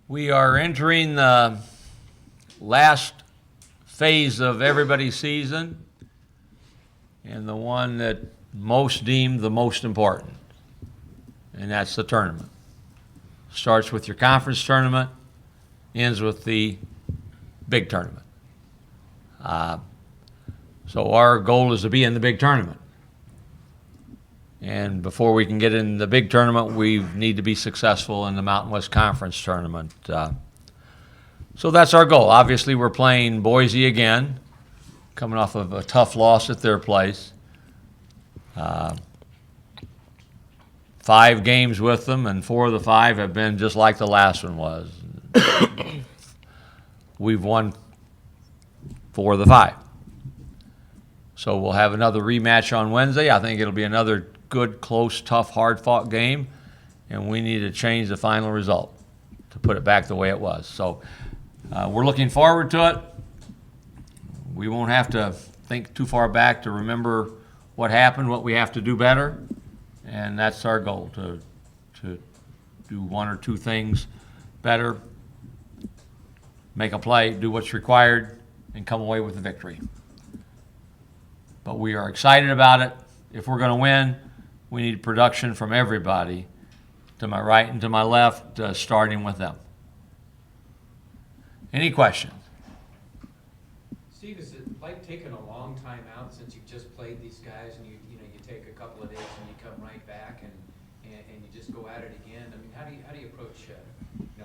We are entering the last phase of everybody's season, and the one that most deemed the most important, and that's the tournament. Starts with your conference tournament, ends with the big tournament. So our goal is to be in the big tournament. And before we can get in the big tournament, we need to be successful in the Mountain West Conference tournament. So that's our goal. Obviously, we're playing Boise again, coming off of a tough loss at their place. 5 games with them, and 4 of the 5 have been just like the last one was. We've won 4 of the 5. So we'll have another rematch on Wednesday. I think it'll be another good, close, tough, hard-fought game, and we need to change the final result to put it back the way it was. So we're looking forward to it. We won't have to think too far back to remember what happened, what we have to do better, and that's our goal, to do 1 or 2 things better, make a play, do what's required, and come away with a victory. But we are excited about it. If we're going to win, we need production from everybody, to my right and to my left, starting with them. Any questions? Steve, is it like taking a long time out since you've just played these guys, and you take a couple of days and you come right back and you just go at it again? I mean, how do you approach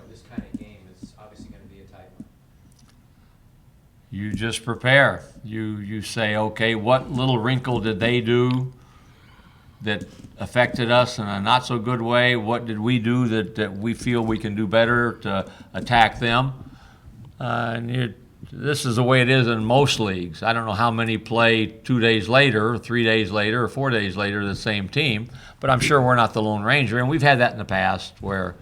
this kind of game? It's obviously going to be a tight one. You just prepare. You say, okay, what little wrinkle did they do that affected us in a not so good way? What did we do that we feel we can do better to attack them? This is the way it is in most leagues. I don't know how many play 2 days later, 3 days later, or 4 days later the same team, but I'm sure we're not the Lone Ranger, and we've had that in the past where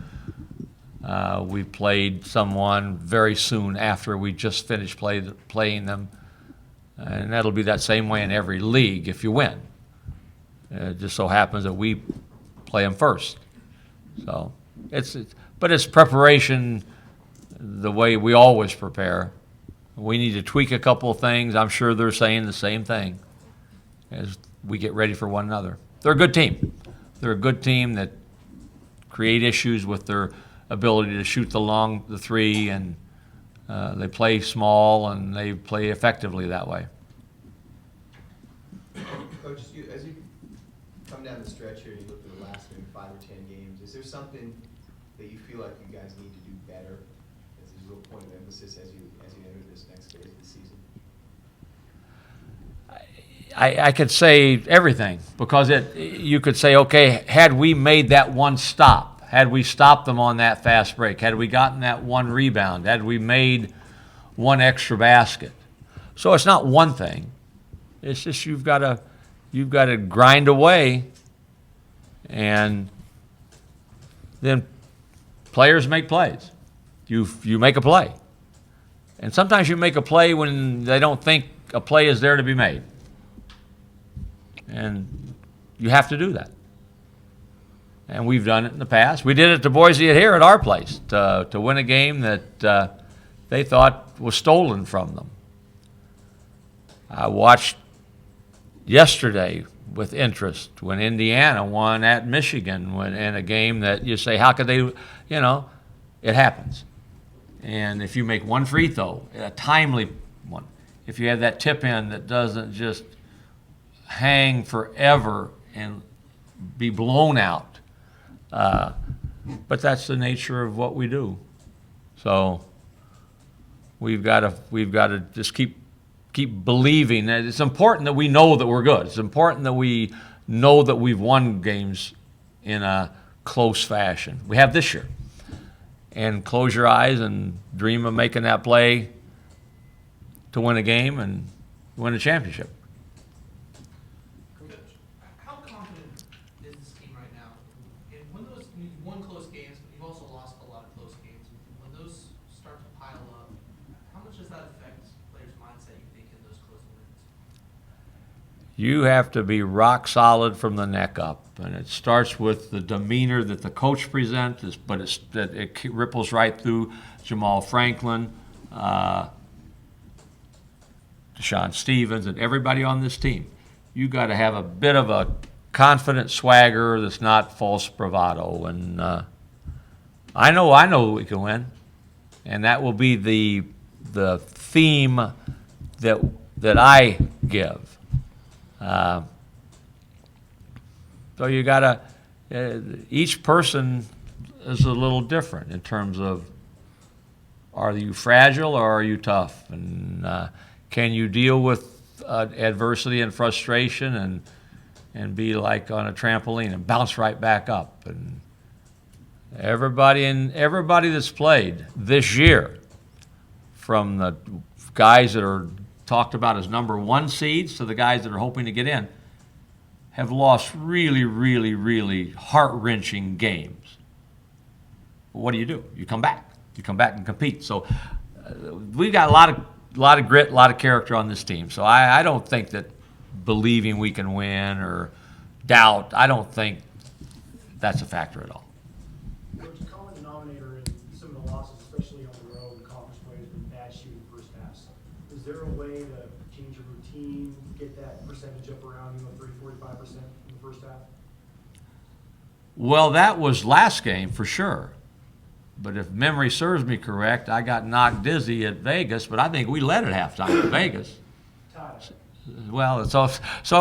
we played someone very soon after we just finished playing them, and that'll be that same way in every league if you win. It just so happens that we play them first. So but it's preparation the way we always prepare. We need to tweak a couple of things. I'm sure they're saying the same thing as we get ready for one another. They're a good team. They're a good team that create issues with their ability to shoot the 3, and they play small and they play effectively that way. Coach, as you come down the stretch here, you look at the last maybe 5 or 10 games, is there something that you feel like you guys need to do better as a real point of emphasis as you enter this next phase of the season? I could say everything, because you could say, okay, had we made that one stop, had we stopped them on that fast break, had we gotten that one rebound, had we made one extra basket. So it's not one thing. It's just you've got to grind away, and then players make plays. You make a play. And sometimes you make a play when they don't think a play is there to be made. And you have to do that. And we've done it in the past. We did it to Boise here at our place to win a game that they thought was stolen from them. I watched yesterday with interest when Indiana won at Michigan in a game that you say, how could they, it happens. And if you make one free throw, a timely one, if you have that tip in that doesn't just hang forever and be blown out, but that's the nature of what we do. So we've got to just keep believing that it's important that we know that we're good. It's important that we know that we've won games in a close fashion. We have this year. And close your eyes and dream of making that play to win a game and win a championship. Coach, how confident is this team right now? And when you've won close games, but you've also lost a lot of close games. When those start to pile up, how much does that affect players' mindset, you think, in those close wins? You have to be rock solid from the neck up. And it starts with the demeanor that the coach presents, but it ripples right through Jamaal Franklin, DeShawn Stephens, and everybody on this team. You got to have a bit of a confident swagger that's not false bravado. And I know we can win, and that will be the theme that I give. So you gotta. Each person is a little different in terms of, are you fragile or are you tough, and can you deal with adversity and frustration and be like on a trampoline and bounce right back up. And everybody that's played this year, from the guys that are talked about as number 1 seeds to the guys that are hoping to get in, have lost really, really, really heart-wrenching games. What do? You come back. You come back and compete. So we've got a lot of grit, a lot of character on this team. So I don't think that believing we can win or doubt, I don't think that's a factor at all. Coach, a common denominator in some of the losses, especially on the road in conference play, has been bad shooting first halves. Is there a way to change your routine, get that percentage up around 30-45% in the first half? Well, that was last game for sure. But if memory serves me correct, I got knocked dizzy at Vegas, but I think we led at halftime at Vegas. Well, so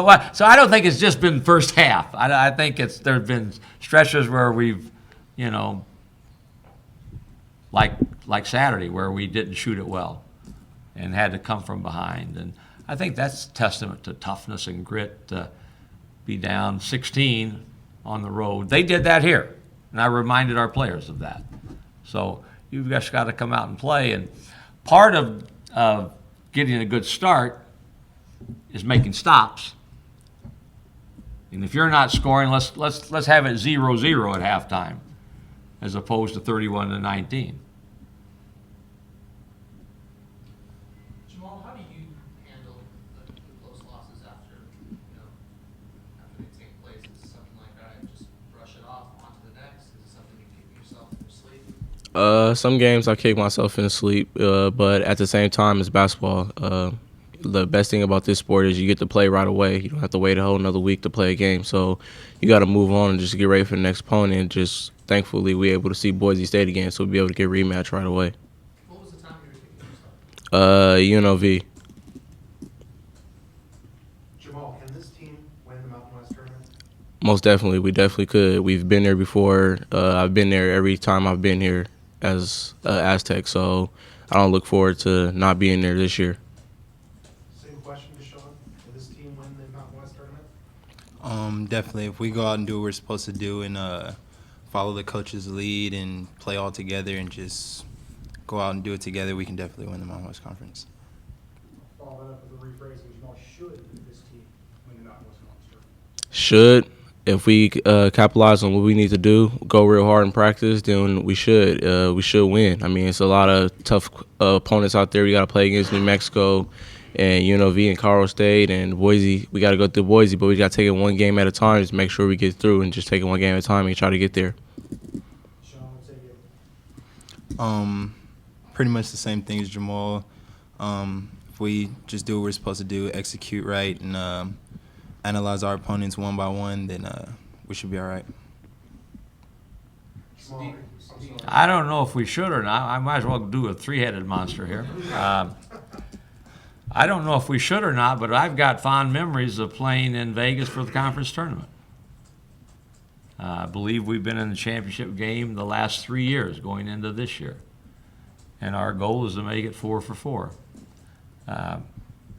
I don't think it's just been first half. I think there've been stretches where we've, like Saturday, where we didn't shoot it well and had to come from behind. And I think that's testament to toughness and grit to be down 16 on the road. They did that here, and I reminded our players of that. So you've just got to come out and play. And part of getting a good start is making stops. And if you're not scoring, let's have it 0-0 at halftime, as opposed to 31-19. Jamaal, how do you handle the close losses after they take place? Is it something like, all right, just brush it off, on to the next? Is it something you kick yourself in your sleep? Some games I kick myself in sleep, but at the same time, it's basketball. The best thing about this sport is you get to play right away. You don't have to wait a whole another week to play a game. So you got to move on and just get ready for the next opponent. And just thankfully, we're able to see Boise State again, so we'll be able to get rematch right away. What was the time you were kicking yourself? UNLV. Jamaal, can this team win the Mountain West tournament? Most definitely. We definitely could. We've been there before. I've been there every time I've been here as Aztec, so I don't look forward to not being there this year. Same question, DeShawn. Can this team win the Mountain West tournament? Definitely. If we go out and do what we're supposed to do and follow the coach's lead and play all together and just go out and do it together, we can definitely win the Mountain West Conference. Follow that up with a rephrasing. Jamaal, should this team win the Mountain West Conference tournament? Should. If we capitalize on what we need to do, go real hard in practice, then we should win. I mean, it's a lot of tough opponents out there. We got to play against New Mexico and UNLV and Colorado State and Boise. We got to go through Boise, but we got to take it one game at a time. Just make sure we get through and just take it one game at a time and try to get there. DeShawn, what say you? Pretty much the same thing as Jamaal. If we just do what we're supposed to do, execute right, and analyze our opponents one by one, then we should be all right. Jamaal, I don't know if we should or not. I might as well do a three-headed monster here. I don't know if we should or not, but I've got fond memories of playing in Vegas for the conference tournament. I believe we've been in the championship game the last 3 years going into this year. And our goal is to make it 4 for 4.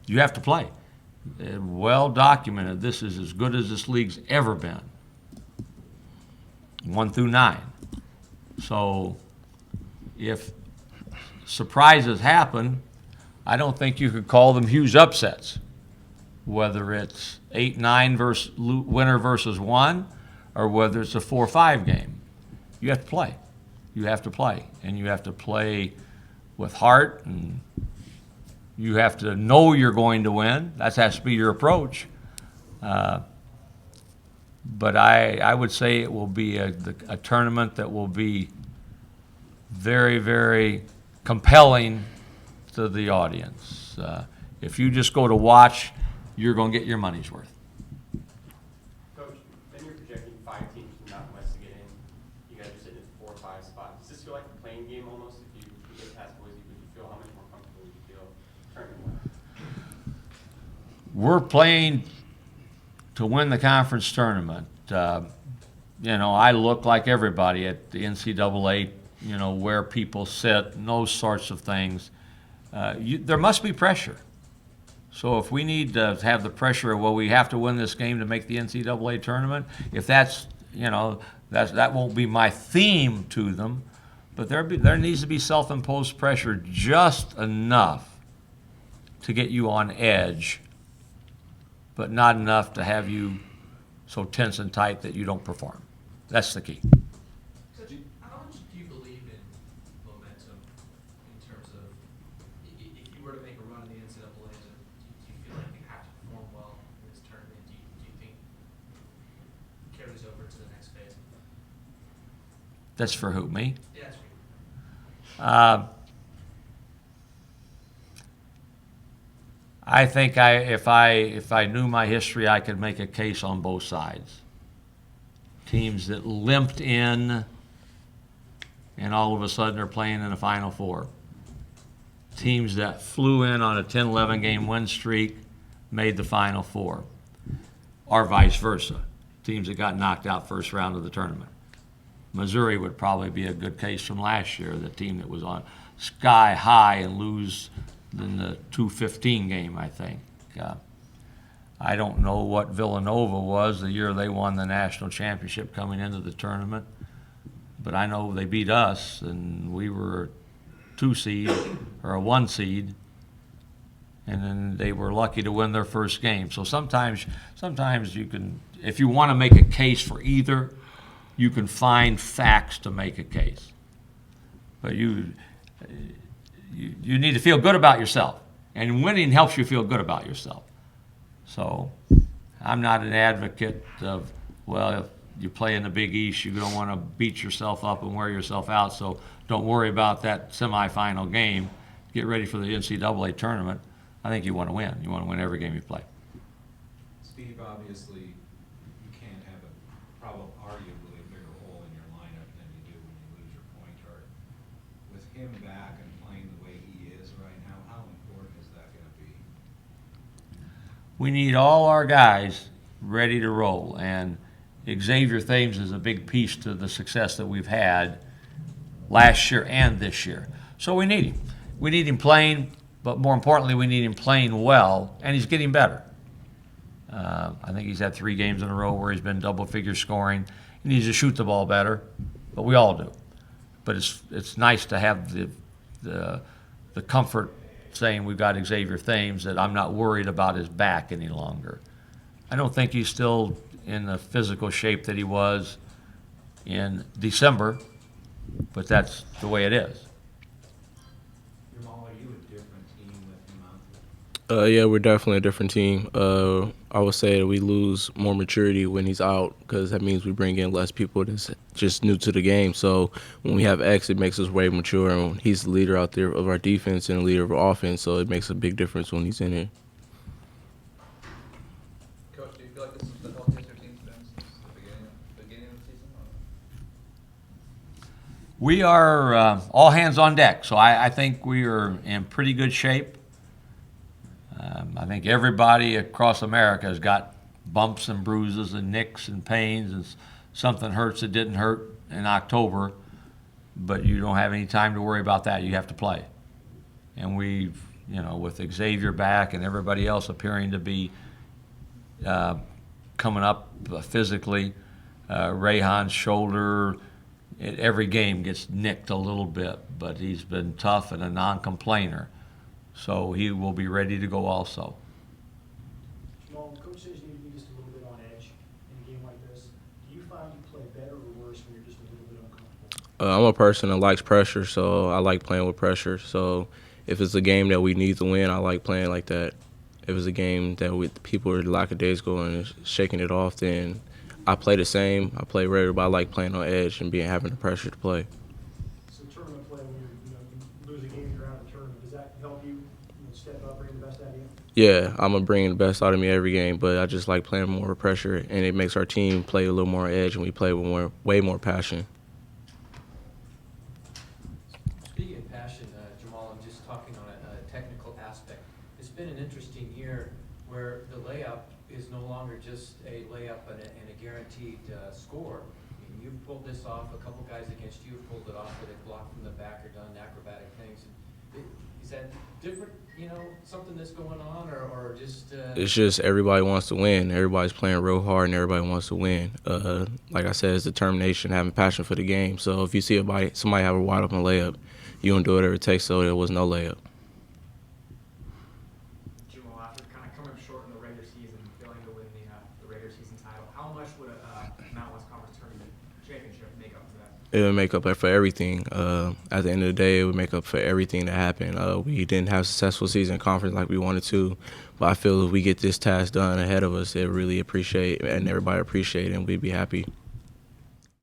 You have to play. Well documented, this is as good as this league's ever been. 1 through 9. So if surprises happen, I don't think you could call them huge upsets. Whether it's 8-9 versus winner versus 1, or whether it's a 4-5 game, you have to play. You have to play, and you have to play with heart, and you have to know you're going to win. That has to be your approach. But I would say it will be a tournament that will be very, very compelling to the audience. If you just go to watch, you're going to get your money's worth. Coach, then you're projecting 5 teams from Mountain West to get in. You guys are sitting at 4 or 5 spots. Does this feel like a playing game almost? If you get past Boise, would you feel, how much more comfortable would you feel tournament-wise? We're playing to win the conference tournament. I look like everybody at the NCAA, where people sit and those sorts of things. There must be pressure. So if we need to have the pressure of, well, we have to win this game to make the NCAA tournament, if that's, that won't be my theme to them, but there needs to be self-imposed pressure just enough to get you on edge, but not enough to have you so tense and tight that you don't perform. That's the key. Coach, how much do you believe in momentum in terms of if you were to make a run in the NCAA, do you feel like you have to perform well in this tournament? Do you think it carries over to the next phase? That's for who, me? Yeah, that's right. I think if I knew my history, I could make a case on both sides. Teams that limped in and all of a sudden are playing in the Final Four. Teams that flew in on a 10-11 game win streak made the Final Four, or vice versa. Teams that got knocked out first round of the tournament. Missouri would probably be a good case from last year, the team that was on sky high and lose in the 2-15 game, I think. I don't know what Villanova was the year they won the national championship coming into the tournament, but I know they beat us, and we were a 2 seed or a 1 seed, and then they were lucky to win their first game. So sometimes you can, if you want to make a case for either, you can find facts to make a case. But you need to feel good about yourself, and winning helps you feel good about yourself. So I'm not an advocate of, well, if you play in the Big East, you don't want to beat yourself up and wear yourself out, so don't worry about that semifinal game. Get ready for the NCAA tournament. I think you want to win. You want to win every game you play. Steve, obviously, you can't have arguably a bigger hole in your lineup than you do when you lose your point guard. With him back and playing the way he is right now, how important is that going to be? We need all our guys ready to roll, and Xavier Thames is a big piece to the success that we've had last year and this year. So we need him. We need him playing, but more importantly, we need him playing well, and he's getting better. I think he's had 3 games in a row where he's been double-figure scoring. He needs to shoot the ball better, but we all do. But it's nice to have the comfort saying we've got Xavier Thames, that I'm not worried about his back any longer. I don't think he's still in the physical shape that he was in December, but that's the way it is. Jamaal, are you a different team with him out there? Yeah, we're definitely a different team. I would say that we lose more maturity when he's out, because that means we bring in less people that's just new to the game. So when we have X, it makes us way mature, and he's the leader out there of our defense and the leader of our offense, so it makes a big difference when he's in here. Coach, do you feel like this is the healthiest your team's been since the beginning of the season? We are all hands on deck, so I think we are in pretty good shape. I think everybody across America has got bumps and bruises and nicks and pains, and something hurts that didn't hurt in October, but you don't have any time to worry about that. You have to play. And we've, with Xavier back and everybody else appearing to be coming up physically, Rayhan's shoulder, every game gets nicked a little bit, but he's been tough and a non-complainer. So he will be ready to go also. Jamaal, Coach says you need to be just a little bit on edge in a game like this. Do you find you play better or worse when you're just a little bit uncomfortable? I'm a person that likes pressure, so I like playing with pressure. So if it's a game that we need to win, I like playing like that. If it's a game that people are lackadaisical and shaking it off, then I play the same. I play regular, but I like playing on edge and having the pressure to play. So tournament play, when you lose a game, you're out of the tournament, does that help you, step up, bring the best out of you? Yeah, I'm gonna bring the best out of me every game, but I just like playing more pressure, and it makes our team play a little more edge, and we play with way more passion. Speaking of passion, Jamaal, I'm just talking on a technical aspect. It's been an interesting year where the layup is no longer just a layup and a guaranteed score. I mean, you've pulled this off. A couple guys against you have pulled it off where they've blocked from the back or done acrobatic things. Is that different, something that's going on, or just? It's just everybody wants to win. Everybody's playing real hard, and everybody wants to win. Like I said, it's determination, having passion for the game. So if you see somebody have a wide open layup, you gonna do whatever it takes so there was no layup. Jamaal, after kind of coming up short in the regular season, failing to win the regular season title, how much would a Mountain West Conference tournament championship make up for that? It would make up for everything. At the end of the day, it would make up for everything that happened. We didn't have a successful season conference like we wanted to, but I feel if we get this task done ahead of us, they really appreciate and everybody appreciate it, and we'd be happy.